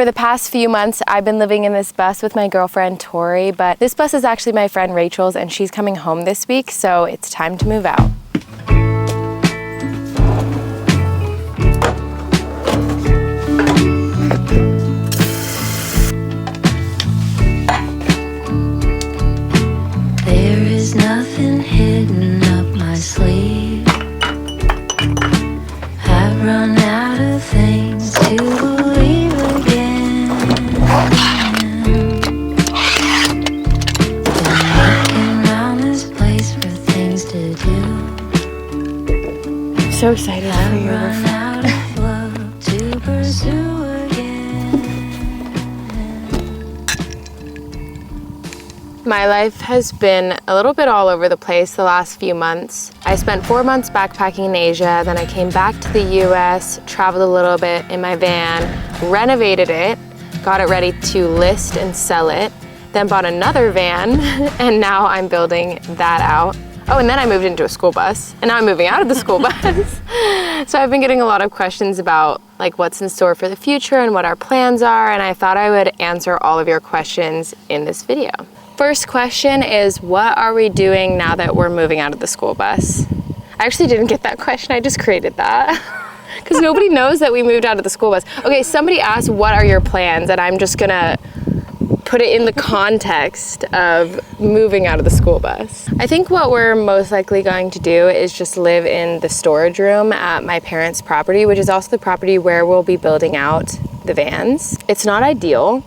For the past few months, I've been living in this bus with my girlfriend, Tori, but this bus is actually my friend Rachel's and she's coming home this week, so it's time to move out. There is nothing hidden up my sleeve. I've run out of things to believe again. Been looking around this place for things to do. I'm so excited for you. Run out of love to pursue again. My life has been a little bit all over the place the last few months. I spent 4 months backpacking in Asia, then I came back to the US, traveled a little bit in my van, renovated it, got it ready to list and sell it, then bought another van, and now I'm building that out. Oh, and then I moved into a school bus, and now I'm moving out of the school bus. So I've been getting a lot of questions about like what's in store for the future and what our plans are, and I thought I would answer all of your questions in this video. First question is, what are we doing now that we're moving out of the school bus? I actually didn't get that question, I just created that. Because nobody knows that we moved out of the school bus. Okay, somebody asked, what are your plans? And I'm just gonna put it in the context of moving out of the school bus. I think what we're most likely going to do is just live in the storage room at my parents' property, which is also the property where we'll be building out the vans. It's not ideal.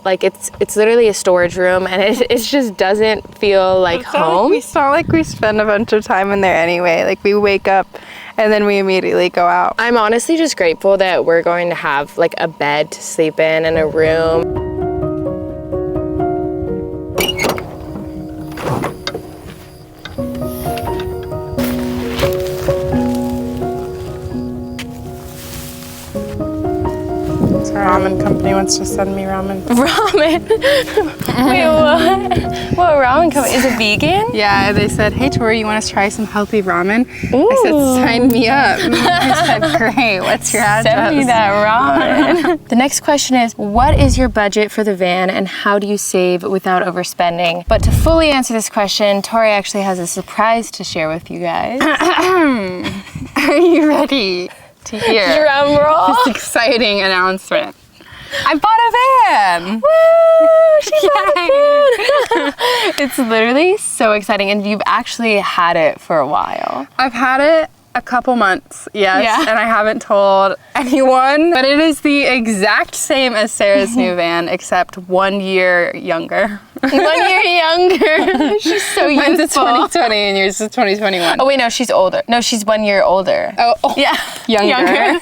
Like it's literally a storage room and it just doesn't feel like home. It's not like we spend a bunch of time in there anyway. Like we wake up and then we immediately go out. I'm honestly just grateful that we're going to have like a bed to sleep in and a room. Ramen company wants to send me ramen. Ramen? Wait, what? What ramen company? Is it vegan? Yeah, they said, hey Tori, you want to try some healthy ramen? Ooh. I said, sign me up. I said, great, what's your address? Send me that ramen. The next question is, what is your budget for the van and how do you save without overspending? But to fully answer this question, Tori actually has a surprise to share with you guys. Are you ready to hear Drum roll. this exciting announcement? I bought a van! Woo! She bought a van! It's literally so exciting, and you've actually had it for a while. I've had it a couple months, yes, and I haven't told anyone, but it is the exact same as Sarah's new van, except 1 year younger. 1 year younger. She's so youthful. Mine's is 2020 and yours is 2021. Oh wait, no, she's older. No, she's 1 year older. Oh, yeah, younger.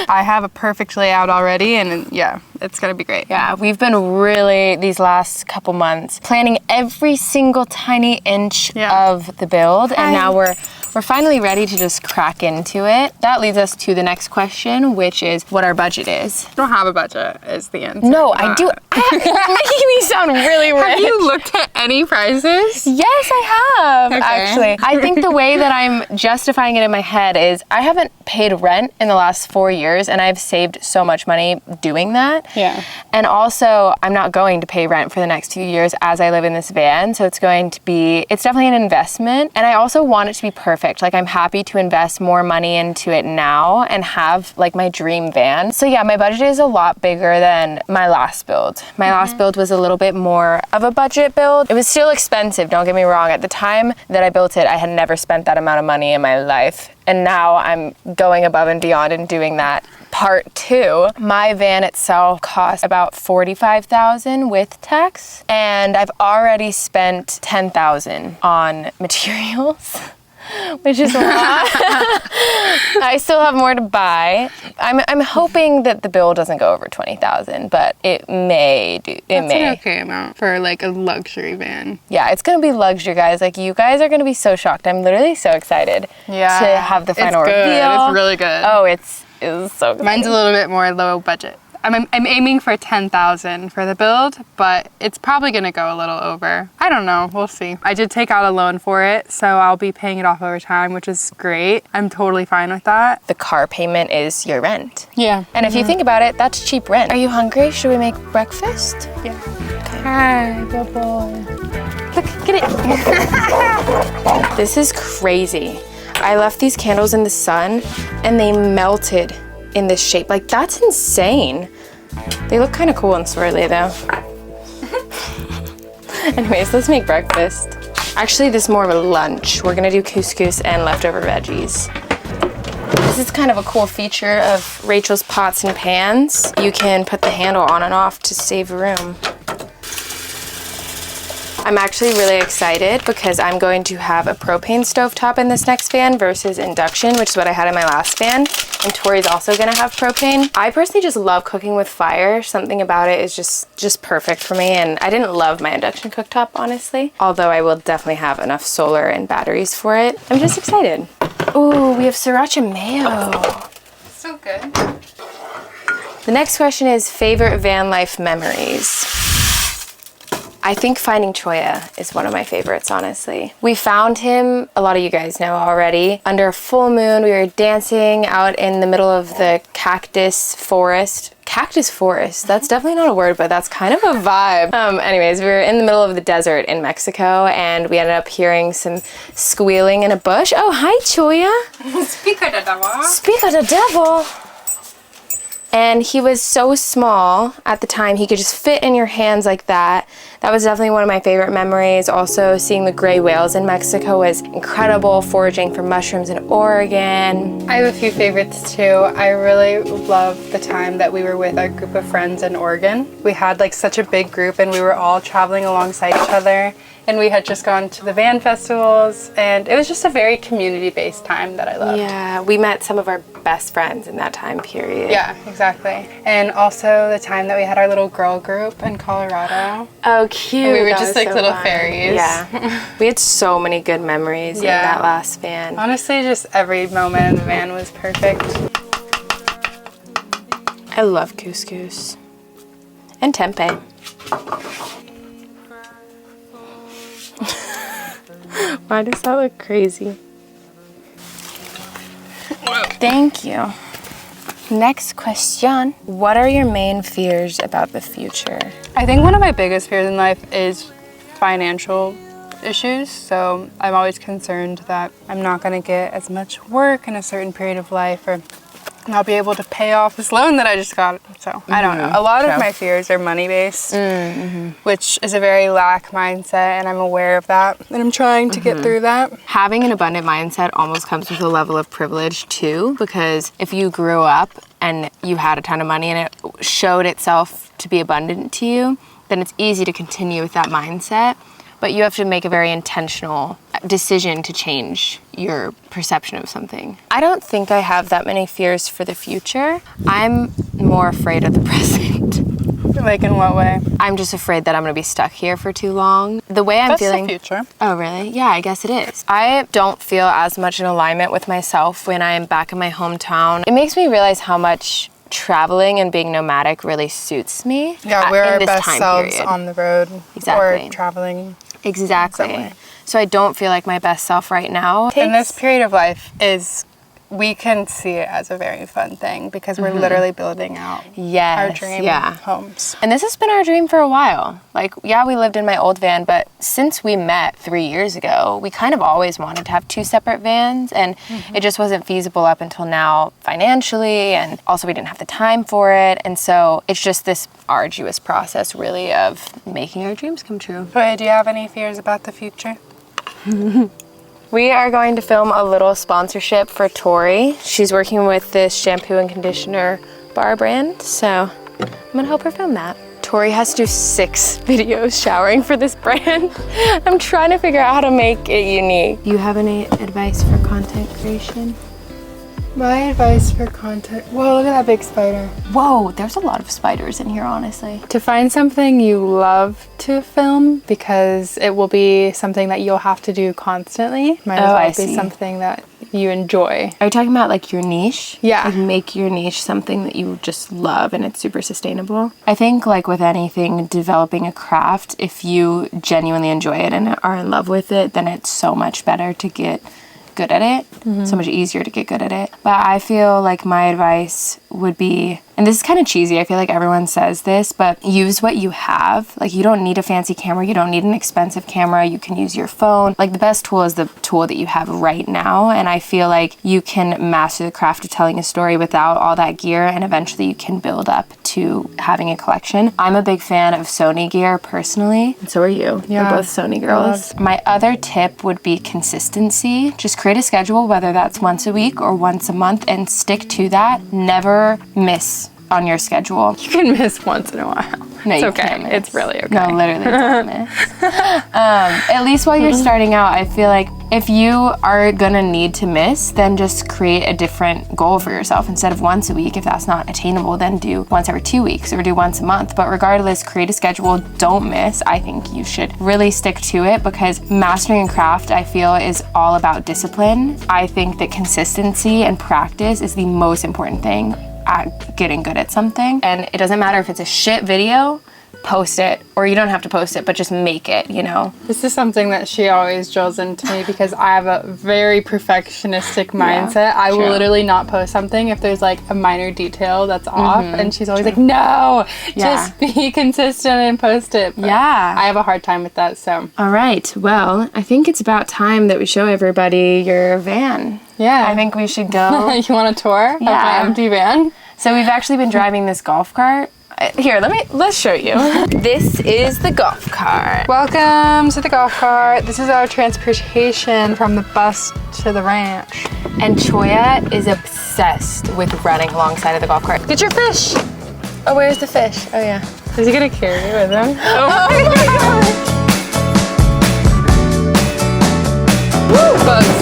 I have a perfect layout already, and yeah, it's gonna be great. Yeah, we've been really, these last couple months, planning every single tiny inch of the build, and now we're finally ready to just crack into it. That leads us to the next question, which is what our budget is. I don't have a budget, is the answer. No, I do. You're making me sound really rich. Have you looked at any prices? Yes, I have, Okay. actually. I think the way that I'm justifying it in my head is I haven't paid rent in the last 4 years, and I've saved so much money doing that. Yeah. And also, I'm not going to pay rent for the next 2 years as I live in this van, so it's definitely an investment, and I also want it to be perfect. Like, I'm happy to invest more money into it now and have like my dream van. So yeah, my budget is a lot bigger than my last build. My last build was a little bit more of a budget build. It was still expensive, don't get me wrong. At the time that I built it, I had never spent that amount of money in my life. And now I'm going above and beyond and doing that. Part 2, my van itself cost about $45,000 with tax, and I've already spent $10,000 on materials. Which is a lot. I still have more to buy. I'm hoping that the bill doesn't go over $20,000, but it may do. That's an okay amount for like a luxury van. Yeah, it's gonna be luxury, guys. Like, you guys are gonna be so shocked. I'm literally so excited to have the final reveal. It's really good. Oh, it's so good. Mine's a little bit more low budget. I'm aiming for 10,000 for the build, but it's probably gonna go a little over. I don't know, we'll see. I did take out a loan for it, so I'll be paying it off over time, which is great. I'm totally fine with that. The car payment is your rent. Yeah. And if you think about it, that's cheap rent. Are you hungry? Should we make breakfast? Yeah. Hi, good boy. Look, get it. This is crazy. I left these candles in the sun and they melted in this shape. Like, that's insane. They look kind of cool and swirly though. Anyways, let's make breakfast. Actually, this is more of a lunch. We're gonna do couscous and leftover veggies. This is kind of a cool feature of Rachel's pots and pans. You can put the handle on and off to save room. I'm actually really excited because I'm going to have a propane stovetop in this next van versus induction, which is what I had in my last van. And Tori's also gonna have propane. I personally just love cooking with fire. Something about it is just perfect for me. And I didn't love my induction cooktop, honestly. Although I will definitely have enough solar and batteries for it. I'm just excited. Ooh, we have sriracha mayo. So good. The next question is favorite van life memories. I think finding Choya is one of my favorites, honestly. We found him, a lot of you guys know already, under a full moon. We were dancing out in the middle of the cactus forest. Cactus forest, that's definitely not a word, but that's kind of a vibe. Anyways, we were in the middle of the desert in Mexico and we ended up hearing some squealing in a bush. Oh, hi, Choya. Speak of the devil. Speak of the devil. And he was so small at the time, he could just fit in your hands like that. That was definitely one of my favorite memories. Also, seeing the gray whales in Mexico was incredible. Foraging for mushrooms in Oregon. I have a few favorites too. I really love the time that we were with our group of friends in Oregon. We had like such a big group and we were all traveling alongside each other. And we had just gone to the van festivals and it was just a very community-based time that I loved. Yeah, we met some of our best friends in that time period. Yeah, exactly. And also the time that we had our little girl group in Colorado. Oh, cute. And we were That just was like so little fun. fairies. Yeah. We had so many good memories in that last van. Honestly, just every moment in the van was perfect. I love couscous. And tempeh. Why does that look crazy? Thank you. Next question. What are your main fears about the future? I think one of my biggest fears in life is financial issues. So I'm always concerned that I'm not going to get as much work in a certain period of life or not be able to pay off this loan that I just got. So I don't know. A lot of my fears are money-based, which is a very lack mindset, and I'm aware of that. And I'm trying to get through that. Having an abundant mindset almost comes with a level of privilege too, because if you grew up and you had a ton of money and it showed itself to be abundant to you, then it's easy to continue with that mindset. But you have to make a very intentional decision to change your perception of something. I don't think I have that many fears for the future. I'm more afraid of the present. Like in what way? I'm just afraid that I'm gonna be stuck here for too long. The way I'm feeling. That's the future. Oh, really? Yeah, I guess it is. I don't feel as much in alignment with myself when I am back in my hometown. It makes me realize how much traveling and being nomadic really suits me. Yeah, we're our best selves period. on the road. Exactly. Or traveling. Exactly. So I don't feel like my best self right now. And this period of life is, we can see it as a very fun thing because we're literally building out our dream homes. And this has been our dream for a while. Like, yeah, we lived in my old van, but since we met 3 years ago, we kind of always wanted to have two separate vans, and it just wasn't feasible up until now financially, and also we didn't have the time for it. And so it's just this arduous process really of making our dreams come true. But do you have any fears about the future? We are going to film a little sponsorship for Tori. She's working with this shampoo and conditioner bar brand, so I'm gonna help her film that. Tori has to do 6 videos showering for this brand. I'm trying to figure out how to make it unique. Do you have any advice for content creation? My advice for content, whoa, look at that big spider. Whoa, there's a lot of spiders in here, honestly. To find something you love to film, because it will be something that you'll have to do constantly. Might as well be something that you enjoy. Are you talking about like your niche? Yeah. Like make your niche something that you just love and it's super sustainable. I think like with anything, developing a craft, if you genuinely enjoy it and are in love with it, then it's so much better to get good at it. So much easier to get good at it. But I feel like my advice would be, and this is kind of cheesy, I feel like everyone says this, but use what you have. Like you don't need a fancy camera, you don't need an expensive camera, you can use your phone. Like the best tool is the tool that you have right now, and I feel like you can master the craft of telling a story without all that gear, and eventually you can build up to having a collection. I'm a big fan of Sony gear personally, and so are you. Yeah. We're both Sony girls. My other tip would be consistency. Just create a schedule, whether that's once a week or once a month, and stick to that. Never miss on your schedule. You can miss once in a while. No, it's you okay. can't miss. It's really okay. No, literally, don't miss. At least while you're starting out, I feel like if you are gonna need to miss, then just create a different goal for yourself. Instead of once a week, if that's not attainable, then do once every 2 weeks or do once a month. But regardless, create a schedule, don't miss. I think you should really stick to it because mastering a craft, I feel, is all about discipline. I think that consistency and practice is the most important thing at getting good at something. And it doesn't matter if it's a shit video, post it, or you don't have to post it, but just make it, you know? This is something that she always drills into me because I have a very perfectionistic mindset. I will literally not post something if there's like a minor detail that's off, and she's always like, no, just be consistent and post it. But I have a hard time with that, so. All right, well, I think it's about time that we show everybody your van. Yeah. I think we should go. You want a tour of my empty van? So we've actually been driving this golf cart. Here, let's show you. This is the golf cart. Welcome to the golf cart. This is our transportation from the bus to the ranch. And Choya is obsessed with running alongside of the golf cart. Get your fish. Oh, where's the fish? Oh yeah. Is he gonna carry it with him? Oh my God. Woo, bugs.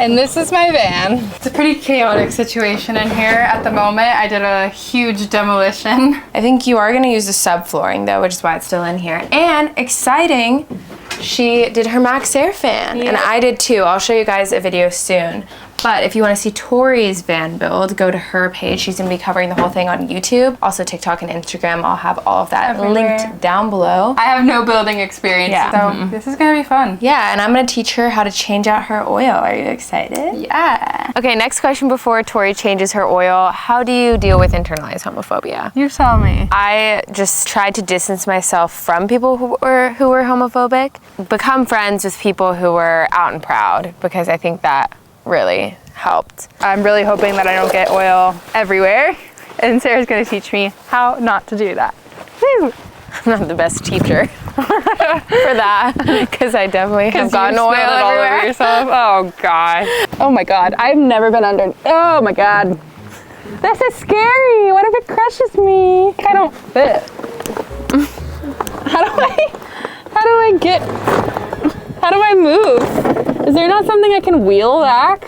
And this is my van. It's a pretty chaotic situation in here at the moment. I did a huge demolition. I think you are gonna use the subflooring though, which is why it's still in here. And exciting, she did her Max Air fan, and I did too. I'll show you guys a video soon. But if you want to see Tori's van build, go to her page. She's going to be covering the whole thing on YouTube. Also TikTok and Instagram. I'll have all of that linked down below. I have no building experience, so this is going to be fun. Yeah, and I'm going to teach her how to change out her oil. Are you excited? Yeah. Okay, next question before Tori changes her oil. How do you deal with internalized homophobia? You tell me. I just tried to distance myself from people who were homophobic, become friends with people who were out and proud, because I think that really helped. I'm really hoping that I don't get oil everywhere, and Sarah's gonna teach me how not to do that. Woo! I'm not the best teacher for that, because I definitely have gotten oil everywhere. All over yourself. Oh God. Oh my God. I've never been under. Oh my God. This is scary. What if it crushes me? I don't fit. How do I move? Is there not something I can wheel back?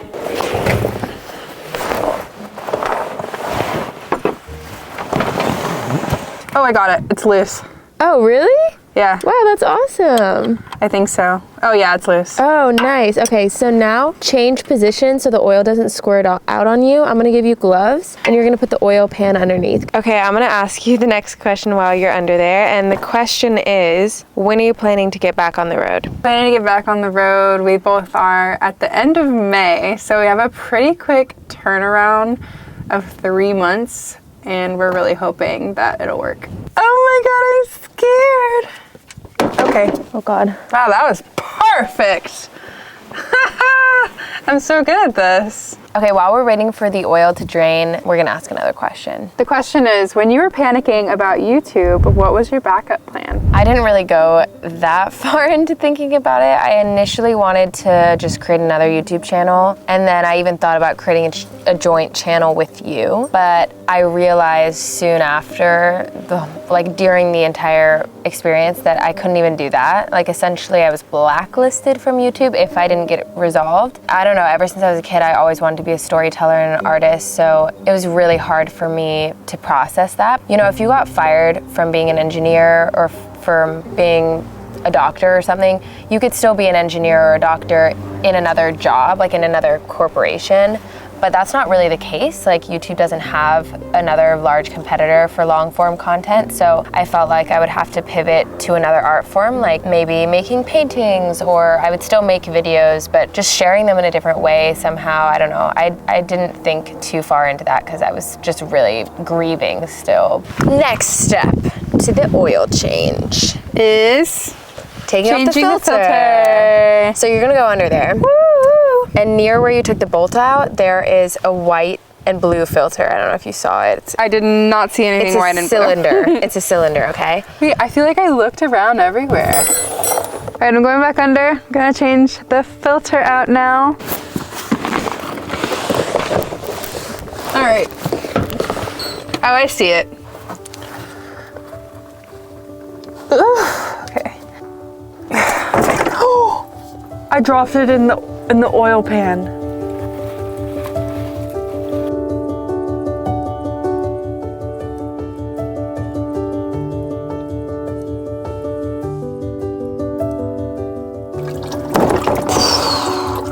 Oh, I got it. It's loose. Oh, really? Yeah. Wow, that's awesome. I think so. Oh yeah, it's loose. Oh, nice. Okay, so now change position so the oil doesn't squirt out on you. I'm gonna give you gloves, and you're gonna put the oil pan underneath. Okay, I'm gonna ask you the next question while you're under there, and the question is, when are you planning to get back on the road? Planning to get back on the road. We both are at the end of May, so we have a pretty quick turnaround of 3 months, and we're really hoping that it'll work. Oh my God, I'm scared. Okay. Oh God. Wow, that was perfect. I'm so good at this. Okay, while we're waiting for the oil to drain, we're gonna ask another question. The question is, when you were panicking about YouTube, what was your backup plan? I didn't really go that far into thinking about it. I initially wanted to just create another YouTube channel, and then I even thought about creating a joint channel with you, but I realized soon after, during the entire experience, that I couldn't even do that. Like, essentially I was blacklisted from YouTube if I didn't get it resolved. I don't know, ever since I was a kid, I always wanted to be a storyteller and an artist, so it was really hard for me to process that. You know, if you got fired from being an engineer or from being a doctor or something, you could still be an engineer or a doctor in another job, like in another corporation. But that's not really the case. Like, YouTube doesn't have another large competitor for long form content. So I felt like I would have to pivot to another art form, like maybe making paintings, or I would still make videos, but just sharing them in a different way somehow. I don't know. I didn't think too far into that because I was just really grieving still. Next step to the oil change is taking off the changing filter. So you're gonna go under there. Woo! And near where you took the bolt out, there is a white and blue filter. I don't know if you saw it. I did not see anything white and blue. It's a cylinder. It's a cylinder, okay? Wait, I feel like I looked around everywhere. All right, I'm going back under. I'm gonna change the filter out now. All right. Oh, I see it. Okay. I dropped it in the oil pan.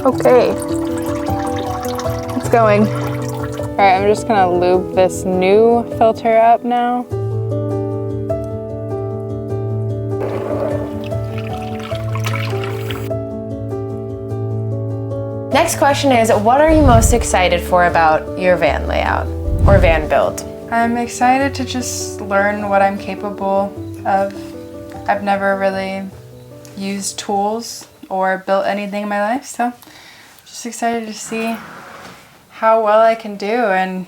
Okay. It's going. All right, I'm just gonna lube this new filter up now. Next question is, what are you most excited for about your van layout or van build? I'm excited to just learn what I'm capable of. I've never really used tools or built anything in my life, so just excited to see how well I can do, and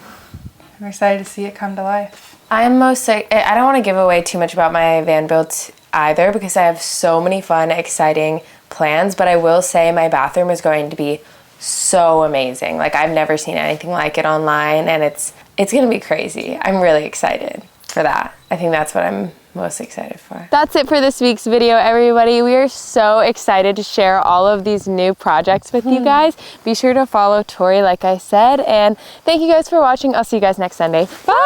I'm excited to see it come to life. I don't want to give away too much about my van build either because I have so many fun, exciting plans, but I will say my bathroom is going to be so amazing. Like, I've never seen anything like it online, and it's gonna be crazy. I'm really excited for that. I think that's what I'm most excited for. That's it for this week's video, everybody. We are so excited to share all of these new projects with you guys. Be sure to follow Tori, like I said, and thank you guys for watching. I'll see you guys next Sunday. Bye!